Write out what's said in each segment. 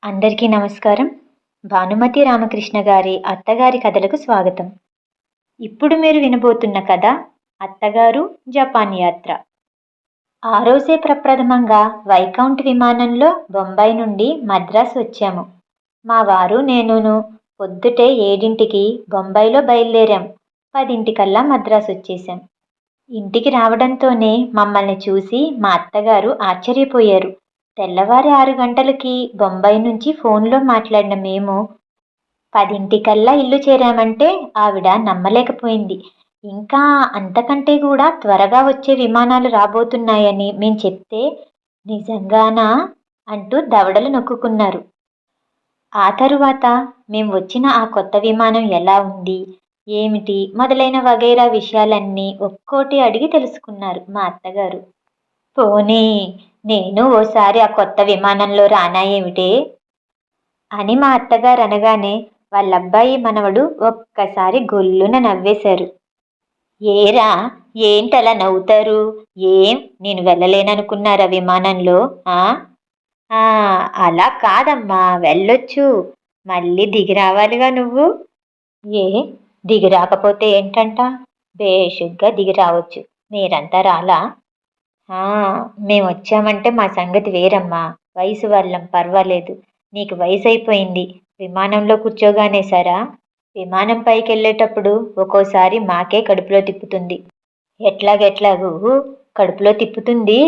అందరికీ నమస్కారం. భానుమతి రామకృష్ణ గారి అత్తగారి కథలకు స్వాగతం. ఇప్పుడు మీరు వినబోతున్న కథ అత్తగారు జపాన్ యాత్ర. ఆ రోజే ప్రప్రథమంగా వైకౌంట్ విమానంలో బొంబాయి నుండి మద్రాసు వచ్చాము. మా వారు నేనును పొద్దుటే 7ంటికి బొంబాయిలో బయలుదేరాం. 10ంటికల్లా మద్రాసు వచ్చేశాం. ఇంటికి రావడంతోనే మమ్మల్ని చూసి మా అత్తగారు ఆశ్చర్యపోయారు. తెల్లవారి 6 గంటలకి బొంబాయి నుంచి ఫోన్లో మాట్లాడిన మేము 10ంటికల్లా ఇల్లు చేరామంటే ఆవిడ నమ్మలేకపోయింది. ఇంకా అంతకంటే కూడా త్వరగా వచ్చే విమానాలు రాబోతున్నాయని మేం చెప్తే నిజంగానా అంటూ దవడలు నొక్కుకున్నారు. ఆ తరువాత మేం వచ్చిన ఆ కొత్త విమానం ఎలా ఉంది, ఏమిటి మొదలైన వగైరా విషయాలన్నీ ఒక్కోటి అడిగి తెలుసుకున్నారు మా అత్తగారు. పోనీ నేను ఓసారి ఆ కొత్త విమానంలో రానా ఏమిటే అని మా అత్తగారు అనగానే వాళ్ళబ్బాయి మనవడు ఒక్కసారి గొల్లున నవ్వేశారు. ఏరా, ఏంటలా నవ్వుతారు? ఏం నేను వెళ్ళలేననుకున్నారా విమానంలో? ఆ ఆ, అలా కాదమ్మా, వెళ్ళొచ్చు. మళ్ళీ దిగి రావాలిగా నువ్వు. ఏ, దిగి రాకపోతే ఏంటంట? బేషుగ్గా దిగి రావచ్చు. మీరంతా రాలా? ఆ, మేమొచ్చామంటే మా సంగతి వేరమ్మా. వయసు వాళ్ళం, పర్వాలేదు. నీకు వయసు అయిపోయింది. విమానంలో కూర్చోగానే సరా? విమానం పైకెళ్ళేటప్పుడు ఒక్కోసారి మాకే కడుపులో తిప్పుతుంది. ఎట్లాగెట్లాగూ కడుపులో తిప్పుతుంది.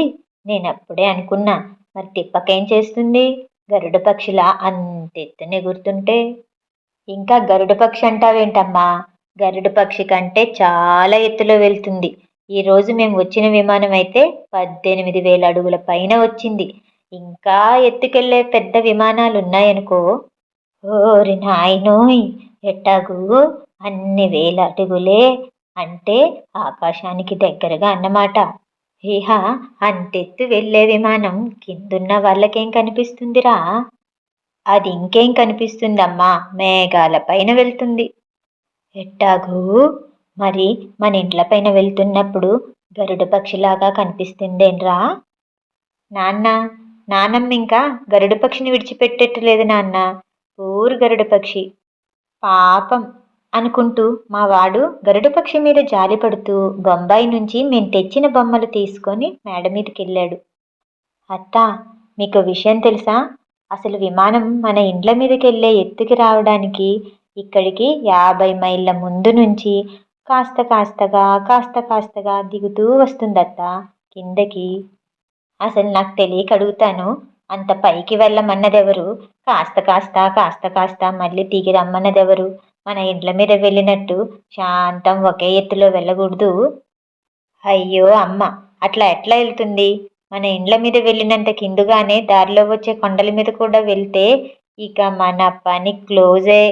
నేనప్పుడే అనుకున్నా. మరి తిప్పకేం చేస్తుంది? గరుడ పక్షిలా అంతెత్తున ఎగురుతుంటే. ఇంకా గరుడ పక్షి అంటావేంటమ్మా? గరుడ పక్షి కంటే చాలా ఎత్తులో వెళ్తుంది. ఈరోజు మేము వచ్చిన విమానం అయితే 18,000 అడుగుల పైన వచ్చింది. ఇంకా ఎత్తుకెళ్లే పెద్ద విమానాలు ఉన్నాయనుకో. ఓరి నాయనోయ్, ఎట్టాగు అన్ని వేల అడుగులే అంటే ఆకాశానికి దగ్గరగా అన్నమాట. ఇహ అంతెత్తు వెళ్లే విమానం కిందున్న వాళ్ళకేం కనిపిస్తుందిరా? అది ఇంకేం కనిపిస్తుందమ్మా, మేఘాల పైన వెళ్తుంది. ఎట్టాగూ? మరి మన ఇండ్ల పైన వెళ్తున్నప్పుడు గరుడ పక్షిలాగా కనిపిస్తుందేంట్రా? నాన్న, నానమ్మ ఇంకా గరుడ పక్షిని విడిచిపెట్టేట్లేదు నాన్న. ఊరు గరుడ పక్షి పాపం అనుకుంటూ మా వాడు గరుడ పక్షి మీద జాలిపడుతూ బొంబాయి నుంచి మేం తెచ్చిన బొమ్మలు తీసుకొని మేడ మీదకెళ్ళాడు. అత్తా, మీకు విషయం తెలుసా? అసలు విమానం మన ఇండ్ల మీదకెళ్ళే ఎత్తుకి రావడానికి ఇక్కడికి 50 మైళ్ళ ముందు నుంచి కాస్త కాస్తగా దిగుతూ వస్తుందత్తా కిందకి. అసలు నాకు తెలియక అడుగుతాను, అంత పైకి వెళ్ళమన్నదెవరు? కాస్త మళ్ళీ దిగి రమ్మన్నదెవరు? మన ఇండ్ల మీద వెళ్ళినట్టు శాంతం ఒకే ఎత్తులో వెళ్ళకూడదు. అయ్యో అమ్మ, అట్లా ఎట్లా వెళ్తుంది? మన ఇండ్ల మీద వెళ్ళినంత కిందుగానే దారిలో వచ్చే కొండల మీద కూడా వెళ్తే ఇక మన పని క్లోజే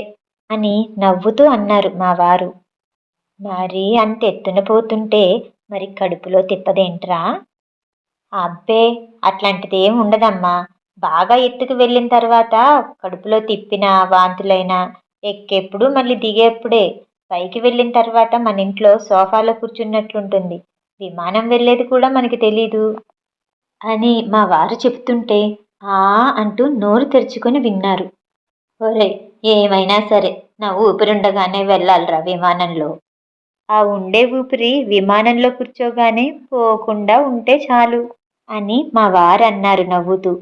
అని నవ్వుతూ అన్నారు మా వారు. మరి అంత ఎత్తున పోతుంటే మరి కడుపులో తిప్పదేంట్రా? అబ్బే, అట్లాంటిదేం ఉండదమ్మా. బాగా ఎత్తుకు వెళ్ళిన తర్వాత కడుపులో తిప్పినా వాంతులైనా ఎక్కేప్పుడు మళ్ళీ దిగేప్పుడే. పైకి వెళ్ళిన తర్వాత మన ఇంట్లో సోఫాలో కూర్చున్నట్లుంటుంది. విమానం వెళ్ళేది కూడా మనకి తెలీదు అని మా వారు చెప్తుంటే ఆ అంటూ నోరు తెరుచుకొని విన్నారు. ఒరే, ఏమైనా సరే నా ఊపిరుండగానే వెళ్ళాలిరా విమానంలో. ఆ ఉండే ఊపిరి విమానంలో కూర్చోగానే పోకుండా ఉంటే చాలు అని మా వారు అన్నారు నవ్వుతూ.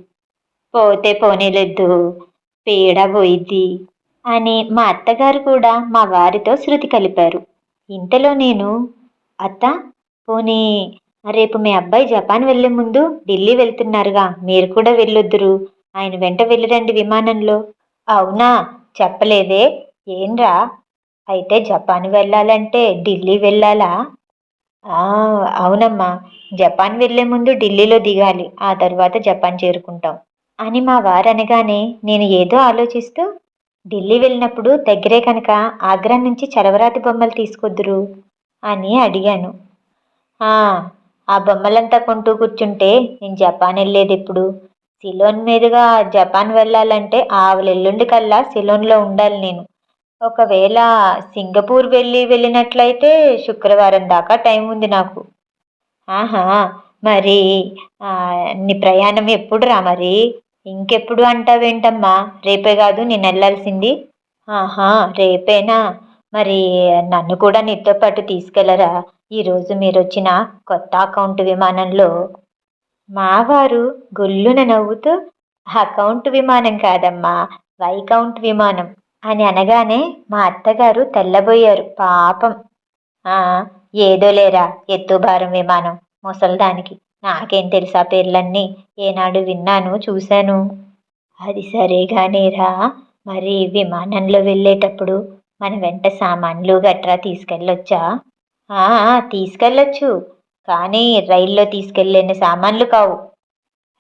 పోతే పోనీలెద్దు, పీడ పోయిద్ది అని మా అత్తగారు కూడా మా వారితో శృతి కలిపారు. ఇంతలో నేను, అత్త, పోనీ రేపు మీ అబ్బాయి జపాన్ వెళ్లే ముందు ఢిల్లీ వెళ్తున్నారుగా, మీరు కూడా వెళ్ళొద్దురు. ఆయన వెంట వెళ్ళిరండి విమానంలో. అవునా, చెప్పలేదే. ఏంరా, అయితే జపాన్ వెళ్ళాలంటే ఢిల్లీ వెళ్ళాలా? ఆ, అవునమ్మా. జపాన్ వెళ్లే ముందు ఢిల్లీలో దిగాలి, ఆ తర్వాత జపాన్ చేరుకుంటాం అని మా వారు అనగానే నేను ఏదో ఆలోచిస్తూ, ఢిల్లీ వెళ్ళినప్పుడు దగ్గరే కనుక ఆగ్రా నుంచి చలవరాతి బొమ్మలు తీసుకొద్దురు అని అడిగాను. ఆ, ఆ బొమ్మలంతా కొంటూ కూర్చుంటే నేను జపాన్ వెళ్ళేది ఎప్పుడు? సిలోన్ మీదుగా జపాన్ వెళ్ళాలంటే ఆవులెల్లుండి కల్లా సిలోన్లో ఉండాలి నేను. ఒకవేళ సింగపూర్ వెళ్ళినట్లయితే శుక్రవారం దాకా టైం ఉంది నాకు. ఆహా, మరి నీ ప్రయాణం ఎప్పుడు రా మరి? ఇంకెప్పుడు అంటావేంటమ్మా? రేపే కాదు నేను వెళ్ళాల్సింది. ఆహా, రేపేనా? మరి నన్ను కూడా నీతో పాటు తీసుకెళ్లరా? ఈరోజు మీరొచ్చిన కొత్త అకౌంట్ విమానంలో. మావారు గొల్లున నవ్వుతూ, అకౌంట్ విమానం కాదమ్మా, వైకౌంట్ విమానం అని అనగానే మా అత్తగారు తెల్లబోయారు పాపం. ఆ, ఏదో లేరా, ఎత్తుభారం విమానం, ముసల్దానికి. నాకేం తెలుసా పేర్లన్నీ, ఏనాడు విన్నాను చూశాను. అది సరేగానేరా, మరి విమానంలో వెళ్ళేటప్పుడు మన వెంట సామాన్లు గట్రా తీసుకెళ్ళొచ్చా? తీసుకెళ్ళొచ్చు, కానీ రైల్లో తీసుకెళ్ళలేని సామాన్లు కావు.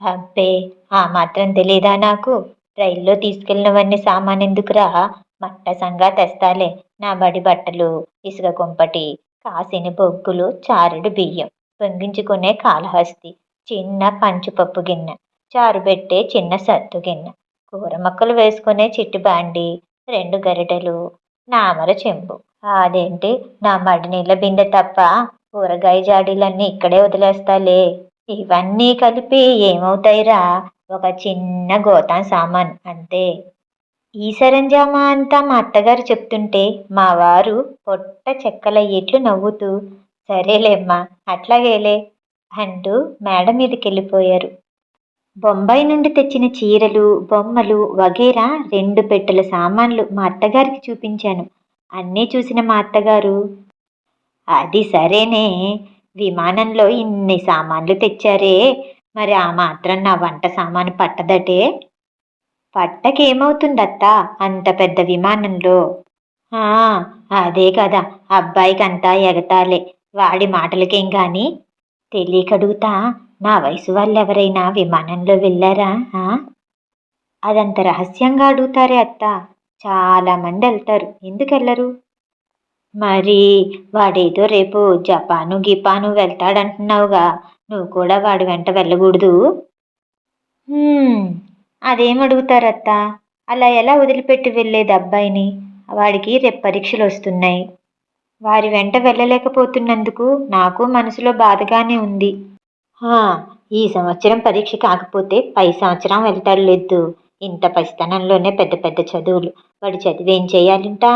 అబ్బే, ఆ మాత్రం తెలీదా నాకు? రైల్లో తీసుకెళ్ళినవన్నీ సామానెందుకురా, మట్టసంగా తెస్తాలే. నా బడి బట్టలు, ఇసుక కుంపటి, కాసిన బొగ్గులు, చారెడు బియ్యం, పొంగించుకునే కాళహస్తి, చిన్న కంచుపప్పు గిన్నె, చారు పెట్టే చిన్న సత్తు గిన్నె, కూర మొక్కలు వేసుకునే చిట్టి బాండి, 2 గరిటెలు, నామర చెంబు. అదేంటి, నా మడి నీళ్ళ బిందె తప్ప కూరగాయ జాడీలన్నీ ఇక్కడే వదిలేస్తాలే. ఇవన్నీ కలిపి ఏమవుతాయిరా, ఒక చిన్న గోతాన్ సామాన్ అంతే. ఈ సరంజామా అంతా మా అత్తగారు చెప్తుంటే మా వారు పొట్ట చెక్కలయ్యేట్లు నవ్వుతూ, సరేలేమ్మా, అట్లాగేలే అంటూ మేడ మీదకెళ్ళిపోయారు. బొంబాయి నుండి తెచ్చిన చీరలు, బొమ్మలు వగేరా 2 పెట్టెల సామాన్లు మా అత్తగారికి చూపించాను. అన్నీ చూసిన మా అత్తగారు, అది సరేనే, విమానంలో ఇన్ని సామాన్లు తెచ్చారే, మరి ఆ మాత్రం నా వంట సామాను పట్టదటే? పట్టకేమవుతుందత్తా, అంత పెద్ద విమానంలో. ఆ, అదే కదా, అబ్బాయికంతా ఎగతాలే, వాడి మాటలకేం గాని. తెలియకడుగుతా, నా వయసు వాళ్ళెవరైనా విమానంలో వెళ్ళారా? అదంత రహస్యంగా అడుగుతారే అత్త, చాలా మంది వెళ్తారు, ఎందుకెళ్ళరు? మరి వాడేదో రేపు జపాను గిపాను వెళ్తాడంటున్నావుగా, నువ్వు కూడా వాడి వెంట వెళ్ళకూడదు? అదేం అడుగుతారత్తా, అలా ఎలా వదిలిపెట్టి వెళ్ళేది అబ్బాయిని? వాడికి రేపు పరీక్షలు వస్తున్నాయి. వారి వెంట వెళ్ళలేకపోతున్నందుకు నాకు మనసులో బాధగానే ఉంది. హా, ఈ సంవత్సరం పరీక్ష కాకపోతే పై సంవత్సరం వెళ్తాడులేదు. ఇంత పసితనంలోనే పెద్ద పెద్ద చదువులు, వాడి చదివేం చేయాలింటా?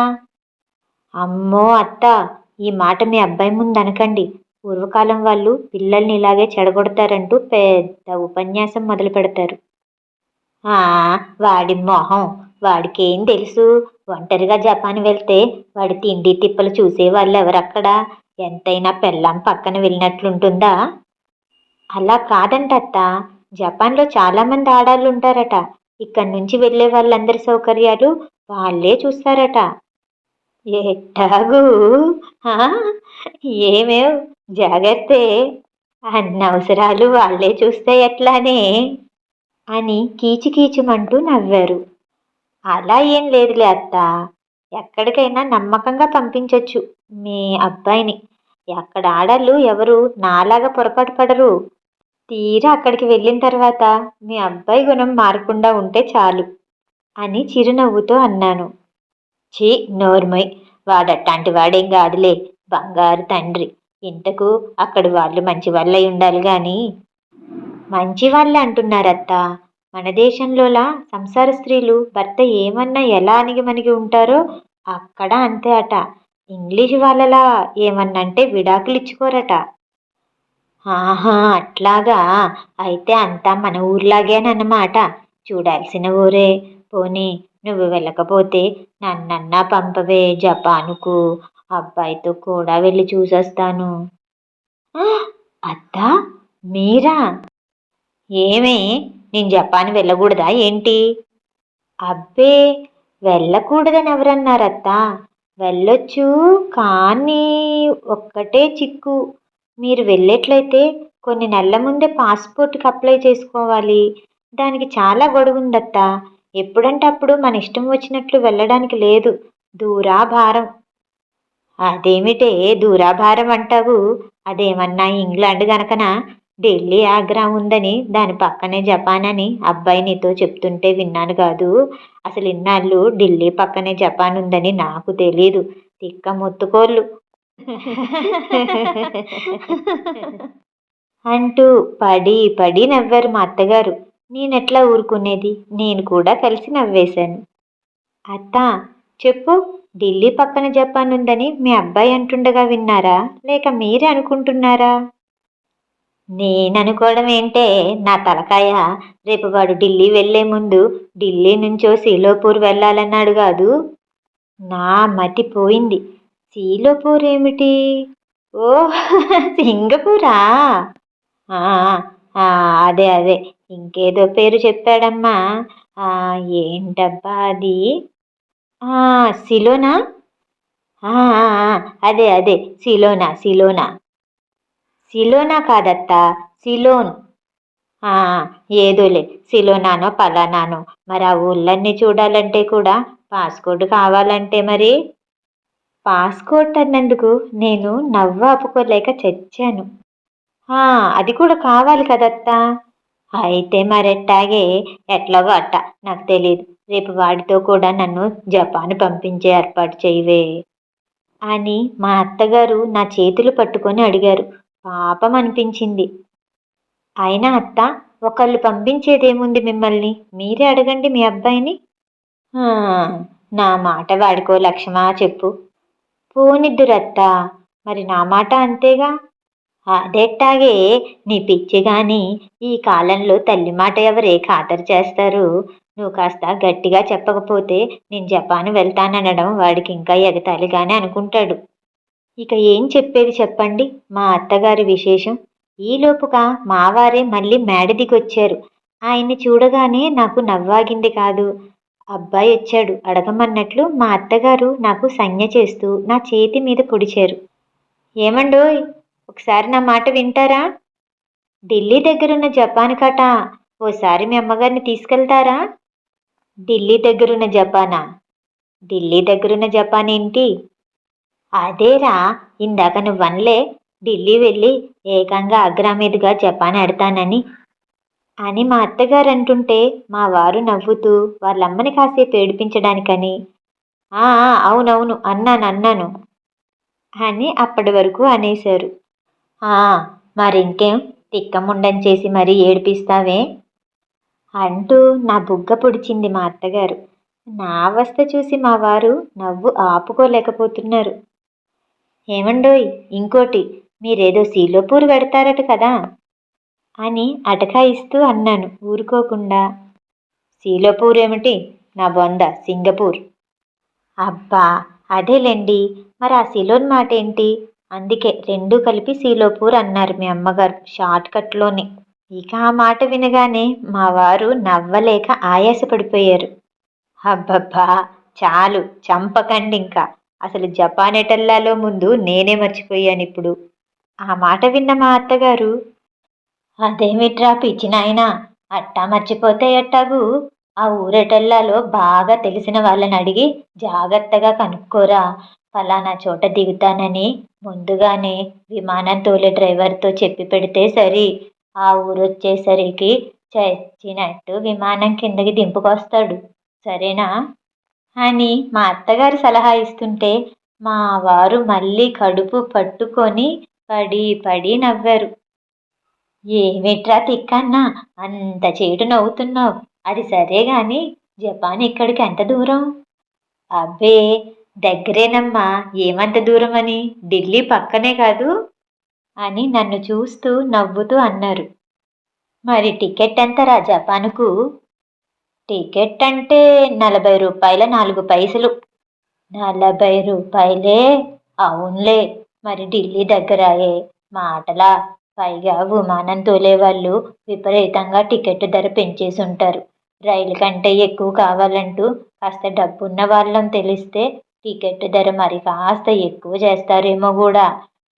అమ్మో అత్త, ఈ మాట మీ అబ్బాయి ముందు అనకండి. పూర్వకాలం వాళ్ళు పిల్లల్ని ఇలాగే చెడగొడతారంటూ పెద్ద ఉపన్యాసం మొదలు పెడతారు. వాడి మొహం, వాడికేం తెలుసు? ఒంటరిగా జపాన్ వెళ్తే వాడి తిండి తిప్పలు చూసేవాళ్ళు ఎవరక్కడ? ఎంతైనా పెళ్ళాం పక్కన వెళ్ళినట్లుంటుందా? అలా కాదంటత్త, జపాన్లో చాలామంది ఆడాళ్ళు ఉంటారట. ఇక్కడి నుంచి వెళ్ళే వాళ్ళందరి సౌకర్యాలు వాళ్ళే చూస్తారట. ఎట్టాగు? ఆ, ఏమేవ్, జాగ్రత్తే, అన్ని అవసరాలు వాళ్ళే చూస్తే ఎట్లానే అని కీచుకీచుమంటూ నవ్వారు. అలా ఏం లేదులే అత్త, ఎక్కడికైనా నమ్మకంగా పంపించొచ్చు మీ అబ్బాయిని. అక్కడ ఆడళ్ళు ఎవరు నాలాగా పొరపాటు పడరు. తీరా అక్కడికి వెళ్ళిన తర్వాత మీ అబ్బాయి గుణం మారకుండా ఉంటే చాలు అని చిరునవ్వుతో అన్నాను. ఛీ, నోర్మయ్, వాడట్టాంటి వాడేం కాదులే, బంగారు తండ్రి. ఇంతకు అక్కడి వాళ్ళు మంచి వాళ్ళై ఉండాలి గాని. మంచి వాళ్ళే అంటున్నారత్తా. మన దేశంలోలా సంసార స్త్రీలు భర్త ఏమన్నా ఎలా అణిగిమణిగి ఉంటారో అక్కడ అంతే అట. ఇంగ్లీష్ వాళ్ళలా ఏమన్నంటే విడాకులు ఇచ్చుకోరట. ఆహా, అట్లాగా, అయితే అంతా మన ఊర్లాగేనన్నమాట. చూడాల్సిన ఊరే. పోనీ నువ్వు వెళ్ళకపోతే నన్నన్నా పంపవే జపానుకు, అబ్బాయితో కూడా వెళ్ళి చూసొస్తాను. అత్తా, మీరా? ఏమే, నేను జపాన్ వెళ్ళకూడదా ఏంటి? అబ్బే, వెళ్ళకూడదని ఎవరన్నారత్తా? వెళ్ళొచ్చు, కానీ ఒక్కటే చిక్కు. మీరు వెళ్ళేట్లయితే కొన్ని నెలల ముందే పాస్పోర్ట్కి అప్లై చేసుకోవాలి. దానికి చాలా గొడవుందత్తా. ఎప్పుడంటే అప్పుడు మన ఇష్టం వచ్చినట్లు వెళ్ళడానికి లేదు, దూరాభారం. అదేమిటే దూరాభారం అంటావు? అదేమన్నా ఇంగ్లాండ్ గనకనా? ఢిల్లీ ఆగ్రా ఉందని దాని పక్కనే జపాన్ అని అబ్బాయి నీతో చెప్తుంటే విన్నాను కాదు. అసలు ఇన్నాళ్ళు ఢిల్లీ పక్కనే జపాన్ ఉందని నాకు తెలీదు. తిక్క మొత్తుకోళ్ళు అంటూ పడి పడి నవ్వారు మా అత్తగారు. నేనెట్లా ఊరుకునేది? నేను కూడా కలిసి నవ్వేశాను. అత్తా, చెప్పు. ఢిల్లీ పక్కన జపాన్ ఉందని మీ అబ్బాయి అంటుండగా విన్నారా? లేక మీరే అనుకుంటున్నారా? నేననుకోవడం ఏంటే నా తలకాయ. రేపు వాడు ఢిల్లీ వెళ్లే ముందు ఢిల్లీ నుంచో సీలోపూర్ వెళ్ళాలన్నాడు గాదు. నా మతి పోయింది. సీలోపూర్ ఏమిటి? ఓహ్! సింగపూరా? ఆ! ఆ! అదే. ఇంకేదో పేరు చెప్పాడమ్మా. ఏంటబ్బా అది? ఆ! సిలోనా? ఆ! ఆ! ఆ! అదే. సిలోనా. సిలోనా కాదత్తా, సిలోన్. ఆ! ఏదోలే. సిలోనానో, పలానానో. మరి ఆ ఊళ్ళన్నీ చూడాలంటే కూడా పాస్‌పోర్ట్ కావాలంటే మరి? పాస్‌పోర్ట్ అన్నందుకు నేను నవ్వాపుకోలేక చచ్చాను. ఆ! అది కూడా కావాలి కదత్తా! అయితే మరెట్టాగే? ఎట్లాగో అట్టా నాకు తెలీదు. రేపు వాడితో కూడా నన్ను జపాన్ పంపించే ఏర్పాటు చెయ్యవే అని మా అత్తగారు నా చేతులు పట్టుకొని అడిగారు. పాపం అనిపించింది. అయినా అత్తా, ఒకళ్ళు పంపించేదేముంది మిమ్మల్ని? మీరే అడగండి మీ అబ్బాయిని. ఆ! నా మాట వాడికో లక్షమా చెప్పు. పోనిద్దురత్తా, మరి నా మాట అంతేగా. అదెట్టాగే? నీ పిచ్చి గాని, ఈ కాలంలో తల్లి మాట ఎవరే ఖాతరు చేస్తారు? నువ్వు కాస్త గట్టిగా చెప్పకపోతే నేను జపాన్ వెళ్తాననడం వాడికింకా ఎగతాళిగానే అనుకుంటాడు. ఇక ఏం చెప్పేది చెప్పండి మా అత్తగారి విశేషం. ఈలోపుగా మావారే మళ్ళీ మేడ దిగొచ్చారు. ఆయన్ని చూడగానే నాకు నవ్వాగింది కాదు. అబ్బాయొచ్చాడు అడగమన్నట్లు మా అత్తగారు నాకు సంజ్ఞ చేస్తూ నా చేతి మీద పొడిచారు. ఏమండోయ్! ఒకసారి నా మాట వింటారా? ఢిల్లీ దగ్గరున్న జపాన్ కట. ఓసారి మీ అమ్మగారిని తీసుకెళ్తారా? ఢిల్లీ దగ్గరున్న జపానా? ఢిల్లీ దగ్గరున్న జపాన్ ఏంటి? అదేరా, ఇందాక నువ్వనలే ఢిల్లీ వెళ్ళి ఏకంగా ఆగ్రా మీదుగా జపాన్ ఎడతానని అని మా అత్తగారు అంటుంటే మా వారు నవ్వుతూ వాళ్ళమ్మని కాసేపు ఏడిపించడానికని అవునవును అన్నాను అని అప్పటి వరకు అనేశారు. ఆ! మరింకేం, తిక్కముండం చేసి మరీ ఏడిపిస్తావే అంటూ నా బుగ్గ పొడిచింది మా అత్తగారు. నా అవస్థ చూసి మా వారు నవ్వు ఆపుకోలేకపోతున్నారు. ఏమండోయ్, ఇంకోటి, మీరేదో సీలోపూర్ వెడతారట కదా అని అటకాయిస్తూ అన్నాను ఊరుకోకుండా. సీలోపూర్ ఏమిటి? నా బొంద సింగపూర్. అబ్బా! అదేలెండి. మరి ఆ సిలోన్ మాటేంటి? అందుకే రెండూ కలిపి సీలోపూర్ అన్నారు మీ అమ్మగారు షార్ట్ కట్‌లోనే. ఇక ఆ మాట వినగానే మా వారు నవ్వలేక ఆయాసపడిపోయారు. అబ్బబ్బా! చాలు, చంపకండింక. అసలు జపాన్ ఎటెల్లాలో ముందు నేనే మర్చిపోయానిప్పుడు. ఆ మాట విన్న మా అత్తగారు, అదేమిట్రా పిచ్చినాయనా! అట్టా మర్చిపోతే ఎట్టాగు? ఆ ఊరెటెల్లాలో బాగా తెలిసిన వాళ్ళనడిగి జాగ్రత్తగా కనుక్కోరా. ఫలానా చోట దిగుతానని ముందుగానే విమానం తోలే డ్రైవర్‌తో చెప్పి పెడితే సరి. ఆ ఊరొచ్చేసరికి చచ్చినట్టు విమానం కిందకి దింపుకొస్తాడు. సరేనా? అని మా అత్తగారు సలహా ఇస్తుంటే మా వారు మళ్ళీ కడుపు పట్టుకొని పడి నవ్వారు. ఏమిట్రా తిక్కన్నా, అంత చేటు నవ్వుతున్నావు? అది సరే గాని జపాన్ ఇక్కడికి ఎంత దూరం? అబ్బే, దగ్గరేనమ్మా. ఏమంత దూరమని? ఢిల్లీ పక్కనే కాదు అని నన్ను చూస్తూ నవ్వుతూ అన్నారు. మరి టికెట్ ఎంతరా జపాన్‌కు? టికెట్ అంటే రూ. 40 4 పైసలు. రూ. 40? అవునులే. మరి ఢిల్లీ దగ్గరాయే. మాటలా? పైగా విమానం తోలేవాళ్ళు విపరీతంగా టికెట్ ధర పెంచేసుంటారు. రైలు కంటే ఎక్కువ కావాలంటూ కాస్త డబ్బున్న వాళ్ళని తెలిస్తే టికెట్ ధర మరి కాస్త ఎక్కువ చేస్తారేమో గూడా.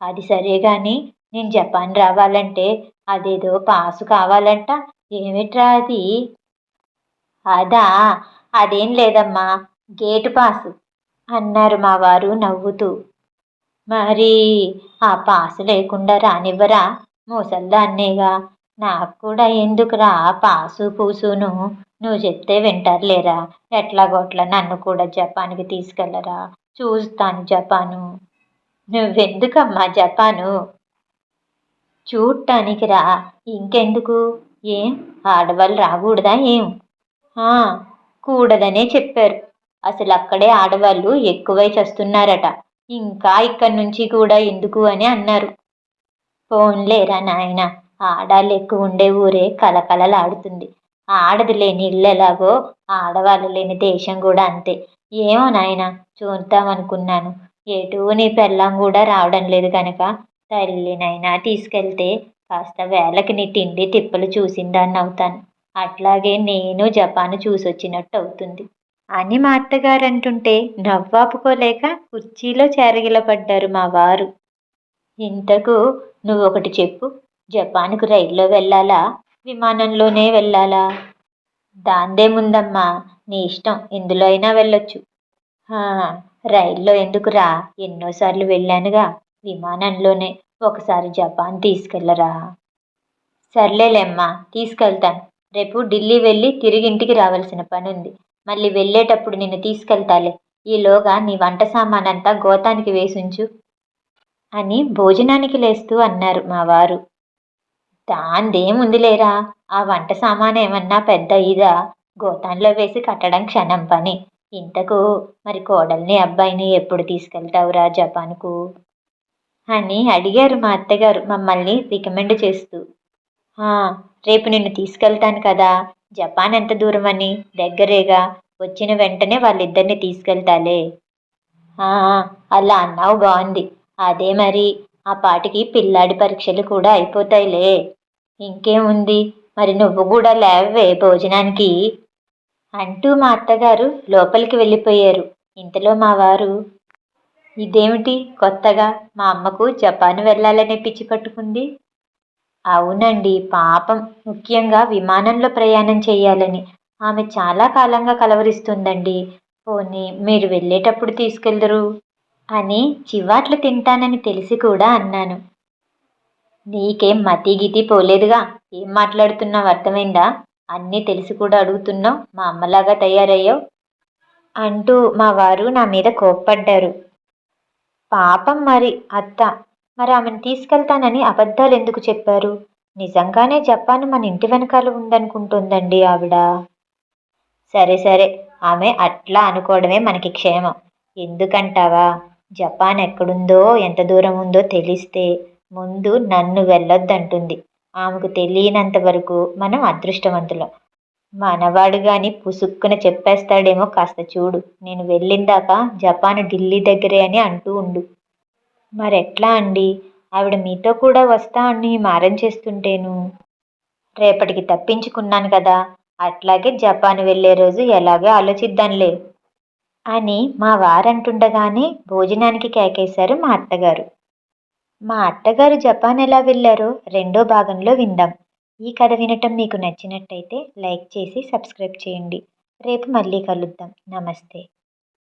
అది సరే గాని నేను జపాన్ రావాలంటే అదేదో పాసు కావాలంట. ఏమిట్రా అది? అదా! అదేం లేదమ్మా, గేటు పాసు అన్నారు మా వారు నవ్వుతూ. మరి ఆ పాసు లేకుండా రానివ్వరా? ముసల్దాన్నేగా. నాకు కూడా ఎందుకురా పాసు పూసును. నువ్వు చెప్తే వింటారులేరా. ఎట్లాగోట్లా నన్ను కూడా జపాన్‌కి తీసుకెళ్ళరా. చూస్తాను జపాను. నువ్వెందుకమ్మా జపాను? చూడ్డానికి రా. ఇంకెందుకు? ఏం ఆడవాళ్ళు రాకూడదా ఏం? ఆ, కూడదనే చెప్పారు. అసలు అక్కడే ఆడవాళ్ళు ఎక్కువై చస్తున్నారట. ఇంకా ఇక్కడి నుంచి కూడా ఎందుకు అని అన్నారు. పోన్లేరా నాయన, ఆడాళ్ళు ఎక్కువ ఉండే ఊరే కలకలలాడుతుంది. ఆడది లేని ఇల్లు ఎలాగో ఆడవాళ్ళు లేని దేశం కూడా అంతే. ఏమో నాయన, చూద్దామనుకున్నాను. ఎటూ నీ పెళ్ళాం కూడా రావడం లేదు కనుక తల్లినైనా తీసుకెళ్తే కాస్త వేళకి నీ తిండి తిప్పలు చూసిందాన్ని అవుతాను. అట్లాగే నేను జపాను చూసొచ్చినట్టు అవుతుంది అని మా అత్తగారు అంటుంటే నవ్వాపుకోలేక కుర్చీలో చేరగిలపడ్డారు మా వారు. ఇంతకు నువ్వొకటి చెప్పు, జపాన్‌కు రైల్లో వెళ్ళాలా? విమానంలోనే వెళ్ళాలా? దాందేముందమ్మా, నీ ఇష్టం, ఎందులో అయినా వెళ్ళొచ్చు. హా, రైల్లో ఎందుకురా, ఎన్నోసార్లు వెళ్ళానుగా. విమానంలోనే. ఒకసారి జపాన్ తీసుకెళ్ళరా? సర్లేలేమ్మా, తీసుకెళ్తాను. రేపు ఢిల్లీ వెళ్ళి తిరిగి ఇంటికి రావాల్సిన పనుంది. మళ్ళీ వెళ్ళేటప్పుడు నిన్ను తీసుకెళ్తాలే. ఈలోగా నీ వంట సామానంతా గోతానికి వేసుంచు అని భోజనానికి లేస్తూ అన్నారు మా వారు. దాందేముందిలేరా, ఆ వంట సామానేమన్నా పెద్ద ఇదా? గోతాంలో వేసి కట్టడం క్షణం పని. ఇంతకు మరి కోడల్ని అబ్బాయిని ఎప్పుడు తీసుకెళ్తావురా జపాన్‌కు అని అడిగారు మా అత్తగారు మమ్మల్ని రికమెండ్ చేస్తూ. ఆ, రేపు నిన్ను తీసుకెళ్తాను కదా. జపాన్ ఎంత దూరమని? దగ్గరేగా. వచ్చిన వెంటనే వాళ్ళిద్దరిని తీసుకెళ్తాలే. ఆ, అలా అన్నావు బావుంది. అదే మరి, ఆ పాటికి పిల్లాడి పరీక్షలు కూడా అయిపోతాయిలే. ఇంకేముంది, మరి నువ్వు కూడా లేవే భోజనానికి అంటూ మా అత్తగారు లోపలికి వెళ్ళిపోయారు. ఇంతలో మా వారు, ఇదేమిటి కొత్తగా మా అమ్మకు జపాన్ వెళ్ళాలనే పిచ్చి పట్టుకుంది? అవునండి, పాపం. ముఖ్యంగా విమానంలో ప్రయాణం చేయాలని ఆమె చాలా కాలంగా కలవరిస్తుందండి. పోనీ మీరు వెళ్ళేటప్పుడు తీసుకెళ్దురు అని చివాట్లు తింటానని తెలిసి కూడా అన్నాను. నీకేం మతి గితి పోలేదుగా. ఏం మాట్లాడుతున్నావు అర్థమైందా? అన్నీ తెలిసి కూడా అడుగుతున్నావు, మా అమ్మలాగా తయారయ్యావు అంటూ మా వారు నా మీద కోప్పడ్డారు. పాపం మరి అత్త. మరి ఆమెను తీసుకెళ్తానని అబద్ధాలెందుకు చెప్పారు? నిజంగానే జపాన్ మన ఇంటి వెనకాల ఉందనుకుంటుందండి ఆవిడ. సరే సరే, ఆమె అట్లా అనుకోవడమే మనకి క్షేమం. ఎందుకంటావా? జపాన్ ఎక్కడుందో ఎంత దూరం ఉందో తెలిస్తే ముందు నన్ను వెళ్ళొద్దంటుంది. ఆమెకు తెలియనంత వరకు మనం అదృష్టవంతులం. మనవాడు గాని పుసుక్కున చెప్పేస్తాడేమో, కాస్త చూడు. నేను వెళ్ళిందాక జపాన్ ఢిల్లీ దగ్గరే అని అంటూ ఉండు. మరెట్లా అండి? ఆవిడ మీతో కూడా వస్తా అని మారం చేస్తుంటేను. రేపటికి తప్పించుకున్నాను కదా. అట్లాగే జపాన్ వెళ్ళే రోజు ఎలాగో ఆలోచిద్దాంలే అని మా వారంటుండగానే భోజనానికి కేకేశారు మా అత్తగారు. మా అత్తగారు జపాన్ ఎలా వెళ్ళారో రెండో భాగంలో విందాం. ఈ కథ వినటం మీకు నచ్చినట్టయితే లైక్ చేసి సబ్స్క్రైబ్ చేయండి. రేపు మళ్ళీ కలుద్దాం. నమస్తే.